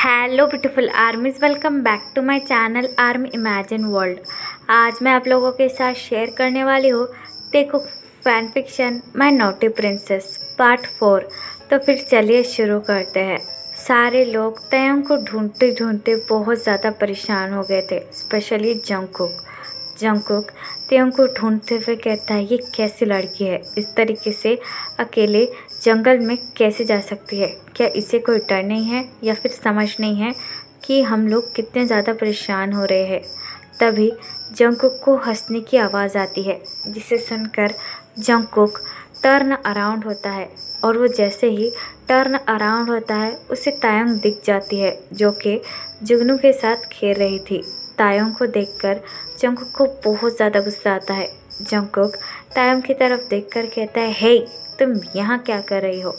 Hello beautiful armies, welcome back to my channel army imagine world. आज मैं आप लोगों के साथ शेयर करने वाली हूँ देखो fan fiction my naughty princess part 4। तो फिर चलिए शुरू करते हैं। सारे लोग तयंग को ढूंढते ढूंढते बहुत ज़्यादा परेशान हो गए थे, स्पेशली जंगकुक तयंग को ढूंढते हुए कहता है, ये कैसी लड़की है, इस तरीके से अकेले जंगल में कैसे जा सकती है? क्या इसे कोई डर नहीं है या फिर समझ नहीं है कि हम लोग कितने ज़्यादा परेशान हो रहे हैं? तभी जंगकुक को हंसने की आवाज़ आती है, जिसे सुनकर जंगकुक टर्न अराउंड होता है और वो जैसे ही टर्न अराउंड होता है उसे तायंग दिख जाती है, जो कि जुगनू के साथ खेल रही थी। तायंग को देखकर जंगकुक को बहुत ज़्यादा गुस्सा आता है। जंगकुक तायंग की तरफ देखकर कहता है, हे तुम यहाँ क्या कर रही हो?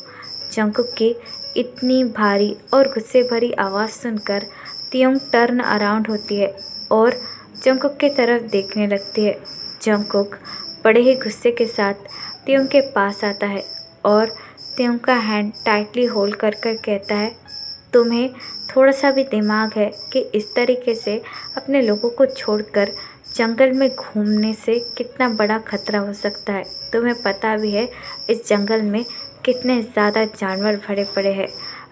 जंगकुक की इतनी भारी और गुस्से भरी आवाज़ सुनकर तयंग टर्न अराउंड होती है और जंगकुक की तरफ देखने लगती है। जंगकुक बड़े ही गुस्से के साथ तयंग के पास आता है और तयंग का हैंड टाइटली होल्ड कर कर कहता है, तुम्हें थोड़ा सा भी दिमाग है कि इस तरीके से अपने लोगों को छोड़कर जंगल में घूमने से कितना बड़ा खतरा हो सकता है? तुम्हें पता भी है इस जंगल में कितने ज़्यादा जानवर भरे पड़े हैं।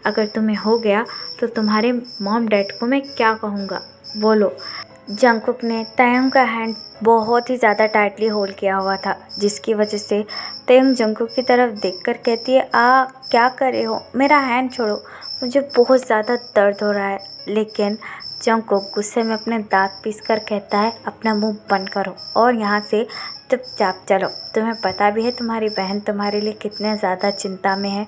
अगर तुम्हें हो गया तो तुम्हारे मॉम डैड को मैं क्या कहूँगा? बोलो। जंगकुक ने तयंग का हैंड बहुत ही ज़्यादा टाइटली होल्ड किया हुआ था, जिसकी वजह से तयंग जंगकुक की तरफ देखकर कहती है, क्या कर रहे हो? मेरा हैंड छोड़ो, मुझे बहुत ज़्यादा दर्द हो रहा है। लेकिन जंगकुक गुस्से में अपने दांत पीस कर कहता है, अपना मुंह बंद करो और यहाँ से चुपचाप चलो। तुम्हें पता भी है तुम्हारी बहन तुम्हारे लिए कितने ज़्यादा चिंता में है।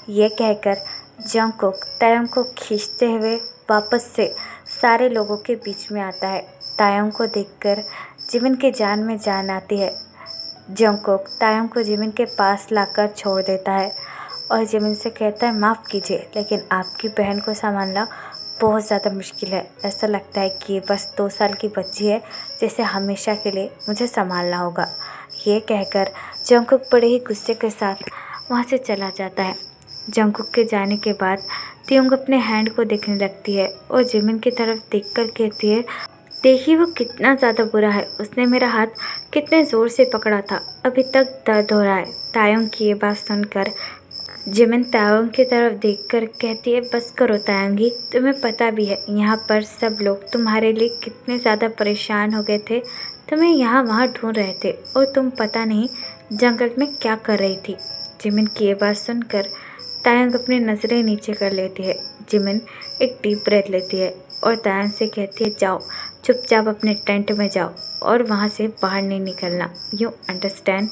ये कहकर जंगकुक तयंग को खींचते हुए वापस से सारे लोगों के बीच में आता है। तायंग को देखकर जिमिन की जान में जान आती है। जंगकुक तायंग को जिमिन के पास लाकर छोड़ देता है और जिमिन से कहता है, माफ़ कीजिए लेकिन आपकी बहन को संभालना बहुत ज़्यादा मुश्किल है। ऐसा लगता है कि ये बस 2 साल की बच्ची है जिसे हमेशा के लिए मुझे संभालना होगा। ये कहकर जंगकुक बड़े ही गुस्से के साथ वहाँ से चला जाता है। जंगकुक के जाने के बाद तयंग अपने हैंड को देखने लगती है और जिमिन की तरफ देखकर कहती है, देखिए वो कितना ज़्यादा बुरा है, उसने मेरा हाथ कितने ज़ोर से पकड़ा था, अभी तक दर्द हो रहा है। तायंग की ये बात सुनकर जिमिन तायंग की तरफ देखकर कहती है, बस करो तायंगी, तुम्हें पता भी है यहाँ पर सब लोग तुम्हारे लिए कितने ज़्यादा परेशान हो गए थे, तुम्हें यहाँ वहाँ ढूंढ रहे थे और तुम पता नहीं जंगल में क्या कर रही थी। जिमिन की ये बात सुनकर तायंग अपनी नज़रें नीचे कर लेती है। जिमिन एक डीप ब्रेथ लेती है और तायंग से कहती है, जाओ चुपचाप अपने टेंट में जाओ और वहाँ से बाहर नहीं निकलना, यू अंडरस्टैंड?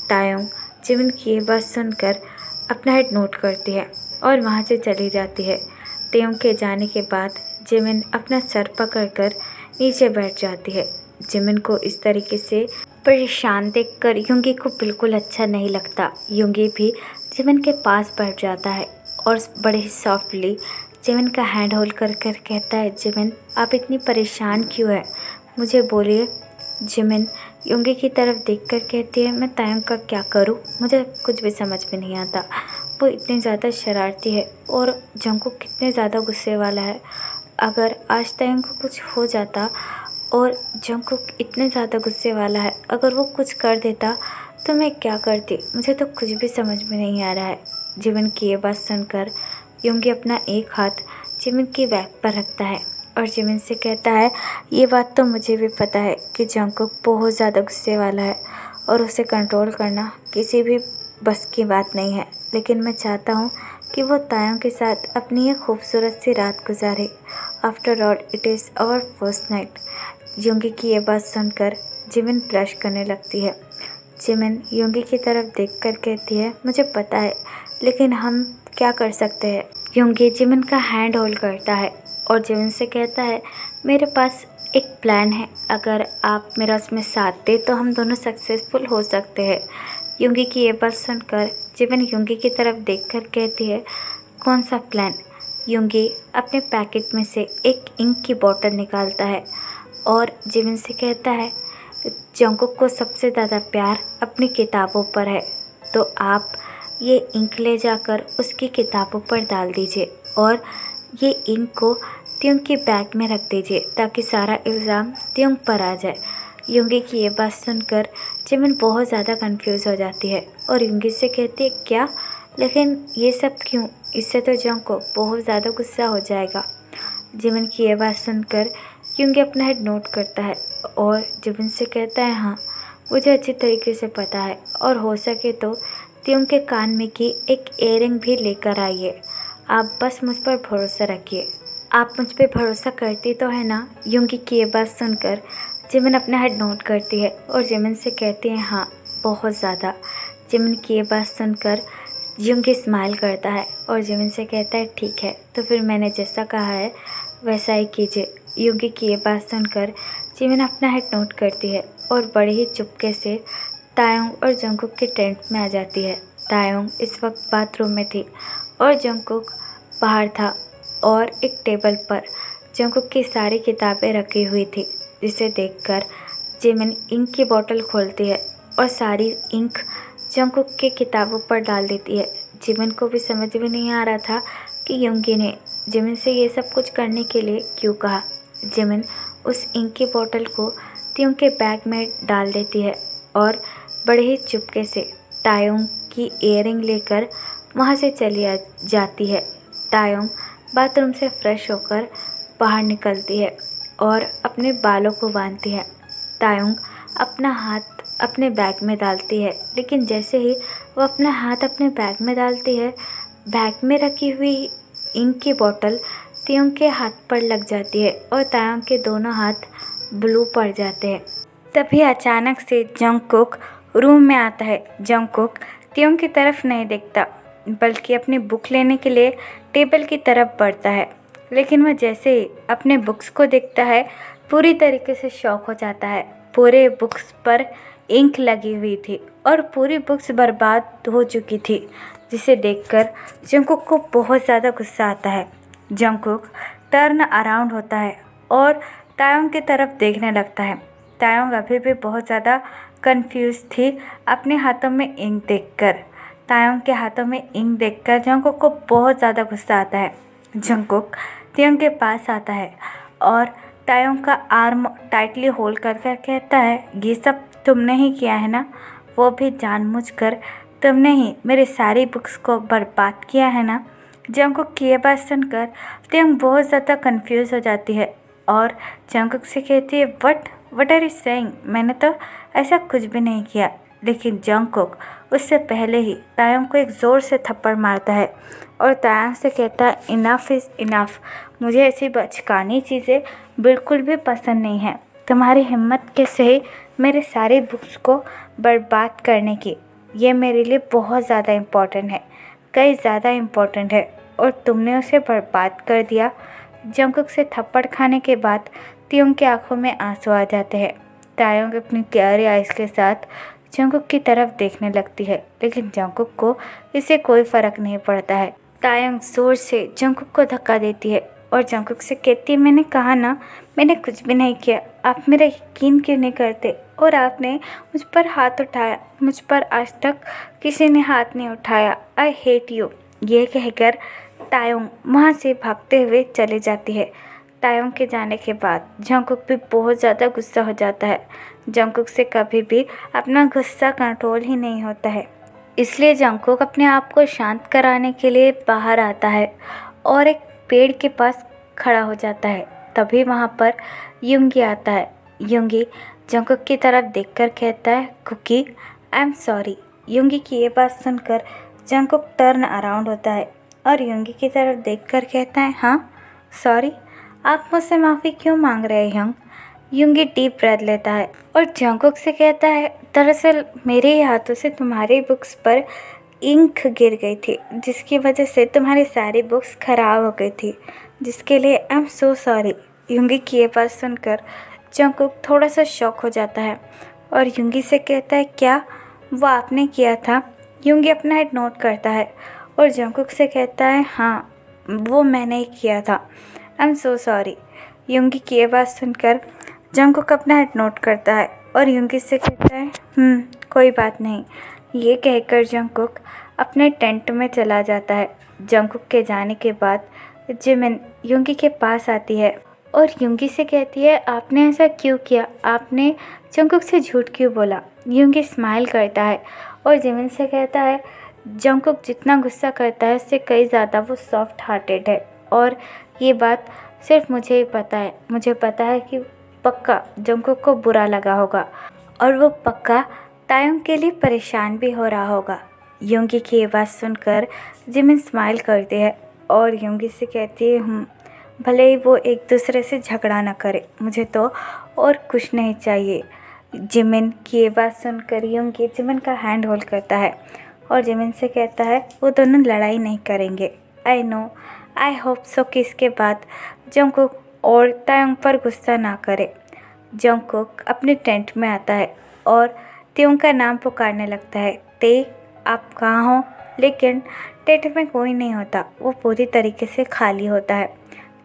तायंग जिमिन की ये बात सुनकर अपना हेड नोट करती है और वहाँ से चली जाती है। तयंग के जाने के बाद जिमिन अपना सर पकड़कर नीचे बैठ जाती है। जिमिन को इस तरीके से परेशान देखकर युंगी को बिल्कुल अच्छा नहीं लगता। युंगी भी जिमिन के पास बैठ जाता है और बड़े ही सॉफ्टली जिमिन का हैंड होल्ड कर कर कहता है, जिमिन आप इतनी परेशान क्यों है, मुझे बोलिए। जिमिन युंगी की तरफ देखकर कहती है, मैं तायंग का क्या करूं, मुझे कुछ भी समझ में नहीं आता। वो इतनी ज़्यादा शरारती है और जंगकुक कितने ज़्यादा गुस्से वाला है। अगर आज तायंग को कुछ हो जाता और जंगकुक इतने ज़्यादा गुस्से वाला है, अगर वो कुछ कर देता तो मैं क्या करती, मुझे तो कुछ भी समझ में नहीं आ रहा है। जिमिन की ये बात सुनकर युंगी अपना एक हाथ जिमिन की बैक पर रखता है और जिमिन से कहता है, ये बात तो मुझे भी पता है कि जंगकुक बहुत ज़्यादा गुस्से वाला है और उसे कंट्रोल करना किसी भी बस की बात नहीं है, लेकिन मैं चाहता हूँ कि वो तायंग के साथ अपनी एक खूबसूरत सी रात गुजारे। After all it is our first night. युंगी की ये बात सुनकर जिमिन ब्लश करने लगती है। जिमिन युंगी की तरफ देखकर कहती है, मुझे पता है लेकिन हम क्या कर सकते हैं? युंगी जिमिन का हैंड होल्ड करता है और जिमिन से कहता है, मेरे पास एक प्लान है, अगर आप मेरा उसमें साथ दे तो हम दोनों सक्सेसफुल हो सकते हैं। युंगी की ये बात सुनकर जिमिन युंगी की तरफ देखकर कहती है, कौन सा प्लान? युंगी अपने पैकेट में से एक इंक की बोतल निकालता है और जिमिन से कहता है, जंगकुक को सबसे ज़्यादा प्यार अपनी किताबों पर है, तो आप ये इंक ले जाकर उसकी किताबों पर डाल दीजिए और ये इंक को त्योंग के बैग में रख दीजिए ताकि सारा इल्ज़ाम त्योंग पर आ जाए। युंगी की ये बात सुनकर जिमिन बहुत ज़्यादा कंफ्यूज हो जाती है और युंगी से कहती है क्या, लेकिन ये सब क्यों? इससे तो जंग को बहुत ज़्यादा गुस्सा हो जाएगा। जिमिन की ये बात सुनकर युंगी अपना हेड नोट करता है और जिमिन से कहता है हाँ, मुझे अच्छी तरीके से पता है और हो सके तो त्योंग के कान में की एक इयररिंग भी लेकर आइए। आप बस मुझ पर भरोसा रखिए। आप मुझ पर भरोसा करती तो है ना? युंगी की ये बात सुनकर जिमिन अपना हेड नोट करती है और जिमिन से कहती है हाँ, बहुत ज़्यादा। जिमिन की ये बात सुनकर युंगी स्माइल करता है और जिमिन से कहता है ठीक है, तो फिर मैंने जैसा कहा है वैसा ही कीजिए। युंगी की ये बात सुनकर जिमिन अपना हेड नोट करती है और बड़े ही चुपके से तायोंग और जंगकुक के टेंट में आ जाती है। तायोंग इस वक्त बाथरूम में थी और जंगकुक बाहर था और एक टेबल पर जंगकुक की सारी किताबें रखी हुई थी, जिसे देखकर जिमिन इंक की बोतल खोलती है और सारी इंक जंगकुक की किताबों पर डाल देती है। जिमिन को भी समझ में नहीं आ रहा था कि युंगी ने जिमिन से ये सब कुछ करने के लिए क्यों कहा। जिमिन उस इंक की बोतल को त्योंग के बैग में डाल देती है और बड़े ही चुपके से तायोंग की इयररिंग लेकर वहाँ से चली जाती है। तायोंग बाथरूम से फ्रेश होकर बाहर निकलती है और अपने बालों को बांधती है। तायोंग अपना हाथ अपने बैग में डालती है, लेकिन जैसे ही वो अपना हाथ अपने बैग में डालती है, बैग में रखी हुई इंक की बोतल त्योंग के हाथ पर लग जाती है और तायोंग के दोनों हाथ ब्लू पड़ जाते हैं। तभी अचानक से जंगकुक रूम में आता है। जंगकुक त्योंग की तरफ नहीं देखता, बल्कि अपनी बुक लेने के लिए टेबल की तरफ बढ़ता है, लेकिन वह जैसे ही अपने बुक्स को देखता है पूरी तरीके से शॉक हो जाता है। पूरे बुक्स पर इंक लगी हुई थी और पूरी बुक्स बर्बाद हो चुकी थी, जिसे देखकर जंगकुक को बहुत ज़्यादा गुस्सा आता है। जंगकुक टर्न अराउंड होता है और तायोंग की तरफ देखने लगता है। तायोंग अभी भी बहुत ज़्यादा कंफ्यूज थी अपने हाथों में इंक देखकर। तायोंग के हाथों में इंक देखकर जंगकुक को बहुत ज़्यादा गुस्सा आता है। जंगकुक त्योंग के पास आता है और तायोंग का आर्म टाइटली होल्ड कर कर कहता है, ये सब तुमने ही किया है ना? वो भी जानबूझकर तुमने ही मेरी सारी बुक्स को बर्बाद किया है ना? जंगकुक की ये बात सुनकर त्योंग बहुत ज़्यादा कंफ्यूज हो जाती है और जंगकुक से कहती है, वट आर यू सेइंग? मैंने तो ऐसा कुछ भी नहीं किया। लेकिन जंगकुक उससे पहले ही तायोंग को एक ज़ोर से थप्पड़ मारता है और तायोंग से कहता है, इनफ इज़ इनफ। मुझे ऐसी बचकानी चीज़ें बिल्कुल भी पसंद नहीं है। तुम्हारी हिम्मत कैसे ही मेरे सारे बुक्स को बर्बाद करने की? ये मेरे लिए बहुत ज़्यादा इम्पोर्टेंट है, कई ज़्यादा इम्पोर्टेंट है, और तुमने उसे बर्बाद कर दिया। जंगकुक से थप्पड़ खाने के बाद त्योंग की आंखों में आंसू आ जाते हैं। तायोंग अपनी प्यारी आइस के साथ जंगकुक की तरफ देखने लगती है, लेकिन जंगकुक को इससे कोई फ़र्क नहीं पड़ता है। तायोंग जोर से जंगकुक को धक्का देती है और जंगकुक से कहती है, मैंने कहा ना, मैंने कुछ भी नहीं किया। आप मेरा यकीन क्यों नहीं करते? और आपने मुझ पर हाथ उठाया। मुझ पर आज तक किसी ने हाथ नहीं उठाया। I hate you. ये कहकर तायोंग वहाँ से भागते हुए चली जाती है। तायोंग के जाने के बाद जंगकुक भी बहुत ज़्यादा गुस्सा हो जाता है। जंगकुक से कभी भी अपना गुस्सा कंट्रोल ही नहीं होता है, इसलिए जंगकुक अपने आप को शांत कराने के लिए बाहर आता है और एक पेड़ के पास खड़ा हो जाता है। तभी वहाँ पर युंगी आता है। युंगी जंगकुक की तरफ देखकर कहता है, कुकी, आई एम सॉरी। युंगी की ये बात सुनकर जंगकुक टर्न अराउंड होता है और युंगी की तरफ देखकर कहता है, हाँ सॉरी? आप मुझसे माफ़ी क्यों मांग रहे हैं यंग? युंगी डीप ब्रेथ लेता है और जंगकुक से कहता है, दरअसल मेरे ही हाथों से तुम्हारी बुक्स पर इंक गिर गई थी, जिसकी वजह से तुम्हारी सारी बुक्स ख़राब हो गई थी, जिसके लिए आई एम सो सॉरी। युंगी की ये बात सुनकर जंगकुक थोड़ा सा शॉक हो जाता है और युंगी से कहता है, क्या वो आपने किया था? युंगी अपना हेड नोट करता है और जंगकुक से कहता है, हाँ वो मैंने ही किया था। I am so sorry. युंगी की ये बात सुनकर जंगकुक अपना हेड नोट करता है और युंगी से कहता है, कोई बात नहीं। ये कहकर जंगकुक अपने टेंट में चला जाता है। जंगकुक के जाने के बाद जिमिन यूंगी के पास आती है और यूंगी से कहती है, आपने ऐसा क्यों किया, आपने जंगकुक से झूठ क्यों बोला। यूंगी स्माइल करता है और जिमिन से कहता है, जंगकुक जितना गुस्सा करता है उससे कई ज़्यादा वो सॉफ्ट हार्टेड है और ये बात सिर्फ मुझे ही पता है। मुझे पता है कि पक्का जंगकुक को बुरा लगा होगा और वो पक्का तायुंग के लिए परेशान भी हो रहा होगा। यूंगी की ये बात सुनकर जिमिन स्माइल करती है और यूंगी से कहती है, भले ही वो एक दूसरे से झगड़ा ना करे, मुझे तो और कुछ नहीं चाहिए। जिमिन की ये बात सुनकर यूंगी जिमिन का हैंड होल्ड करता है और जिमिन से कहता है, वो दोनों लड़ाई नहीं करेंगे। I know, I hope so कि इसके बाद जंगकुक और तायुंग पर गुस्सा ना करे। जंगकुक अपने टेंट में आता है और त्योंग का नाम पुकारने लगता है, ते आप कहाँ हो। लेकिन टेंट में कोई नहीं होता, वो पूरी तरीके से खाली होता है।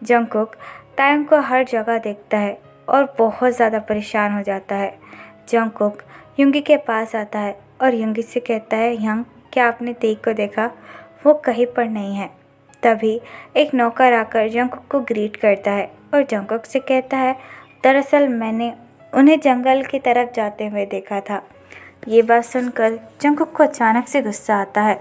जंगकुक तायुंग को हर जगह देखता है और बहुत ज़्यादा परेशान हो जाता है। जंगकुक यूंगी के पास आता है और यूंगी से कहता है, यंग क्या आपने ते को देखा, वो कहीं पर नहीं है। तभी एक नौकर आकर जंगकुक को ग्रीट करता है और जंगकुक से कहता है, दरअसल मैंने उन्हें जंगल की तरफ जाते हुए देखा था। ये बात सुनकर जंगकुक को अचानक से गुस्सा आता है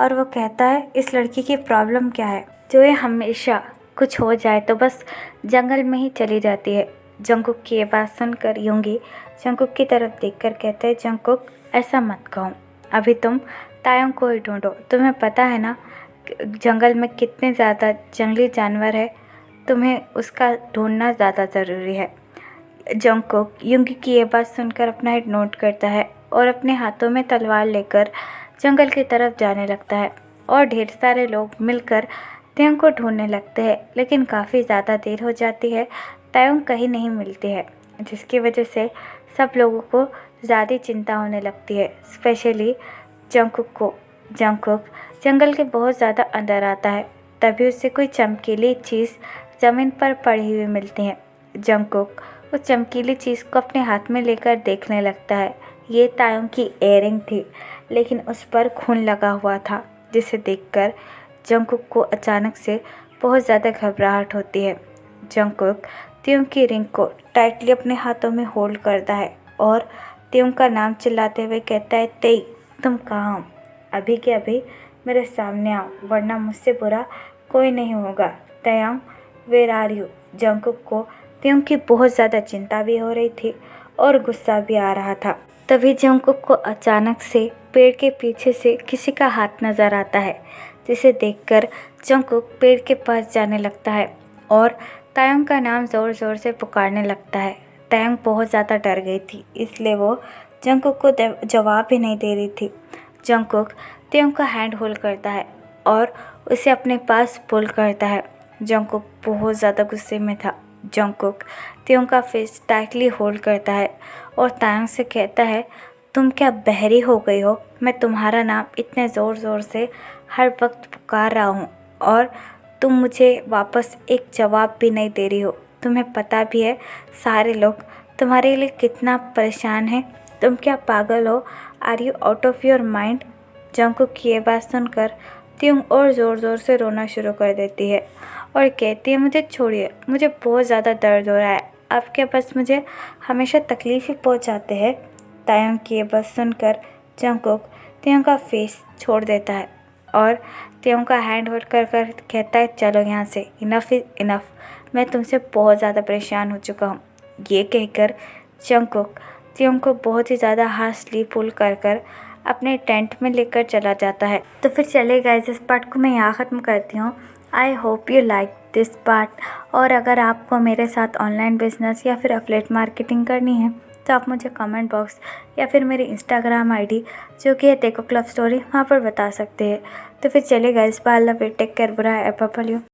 और वो कहता है, इस लड़की की प्रॉब्लम क्या है जो ये हमेशा कुछ हो जाए तो बस जंगल में ही चली जाती है। जंगकुक की ये बात सुनकर यूंगी जंगकुक की तरफ देखकर कहते हैं, जंगकुक ऐसा मत कहो, अभी तुम तायुंग को ही ढूंढो। तुम्हें पता है ना जंगल में कितने ज़्यादा जंगली जानवर है, तुम्हें उसका ढूंढना ज़्यादा ज़रूरी है। जंगकुक यूंगी की ये बात सुनकर अपना हेड नोट करता है और अपने हाथों में तलवार लेकर जंगल की तरफ जाने लगता है और ढेर सारे लोग मिलकर तायुंग को ढूंढने लगते हैं। लेकिन काफ़ी ज़्यादा देर हो जाती है, तायुंग कहीं नहीं मिलती है, जिसकी वजह से सब लोगों को ज़्यादा चिंता होने लगती है, स्पेशली जंगकुक को। जंगकुक जंगल के बहुत ज़्यादा अंदर आता है, तभी उसे कोई चमकीली चीज़ ज़मीन पर पड़ी हुई मिलती है। जंगकुक उस चमकीली चीज़ को अपने हाथ में लेकर देखने लगता है। ये तायुंग की इयररिंग थी, लेकिन उस पर खून लगा हुआ था, जिसे देखकर जंगकुक को अचानक से बहुत ज़्यादा घबराहट होती है। जंगकुक तायुंग की रिंग को टाइटली अपने हाथों में होल्ड करता है और तायुंग का नाम चिल्लाते हुए कहता है, तेई तुम कहाँ हो, अभी के अभी मेरे सामने आओ, वरना मुझसे बुरा कोई नहीं होगा। तायुंग वेयर आर यू। जंगकुक को तायुंग की बहुत ज़्यादा चिंता भी हो रही थी और गुस्सा भी आ रहा था। तभी जंगकुक को अचानक से पेड़ के पीछे से किसी का हाथ नज़र आता है, जिसे देखकर जंगकुक पेड़ के पास जाने लगता है और तायुंग का नाम ज़ोर ज़ोर से पुकारने लगता है। तायुंग बहुत ज़्यादा डर गई थी, इसलिए वो जंगकुक को जवाब भी नहीं दे रही थी। जंगकुक तायुंग का हैंड होल्ड करता है और उसे अपने पास पुल करता है। जंगकुक बहुत ज़्यादा गुस्से में था। जंगकुक तायुंग का फेस टाइटली होल्ड करता है और तायुंग से कहता है, तुम क्या बहरी हो गई हो, मैं तुम्हारा नाम इतने ज़ोर ज़ोर से हर वक्त पुकार रहा हूँ और तुम मुझे वापस एक जवाब भी नहीं दे रही हो। तुम्हें पता भी है सारे लोग तुम्हारे लिए कितना परेशान हैं, तुम क्या पागल हो, are you out of your mind. Jungkook की ये बात सुनकर तायुंग और ज़ोर ज़ोर से रोना शुरू कर देती है और कहती है, मुझे छोड़िए, मुझे बहुत ज़्यादा दर्द हो रहा है, आपके पास मुझे हमेशा तकलीफ़ ही पहुँचाते हैं। तायुंग की ये बात सुनकर जंगकुक तायुंग का फेस छोड़ देता है और तायुंग का हैंड होल्ड कर कर कहता है, चलो यहाँ से, इनफ इज़ इनफ, मैं तुमसे बहुत ज़्यादा परेशान हो चुका हूँ। ये कहकर जंगकुक तायुंग को बहुत ही ज़्यादा हार्शली पुल कर कर अपने टेंट में लेकर चला जाता है। तो फिर चले गाइस, इस पार्ट को मैं यहाँ ख़त्म करती हूँ। I hope you like this part. और अगर आपको मेरे साथ ऑनलाइन बिजनेस या फिर अफिलिएट मार्केटिंग करनी है तो आप मुझे कमेंट बॉक्स या फिर मेरी इंस्टाग्राम आईडी जो कि है तेकुक लव स्टोरी, वहाँ पर बता सकते हैं। तो फिर चले guys, bye, love you, take care, बुरा है, एप्पल यू।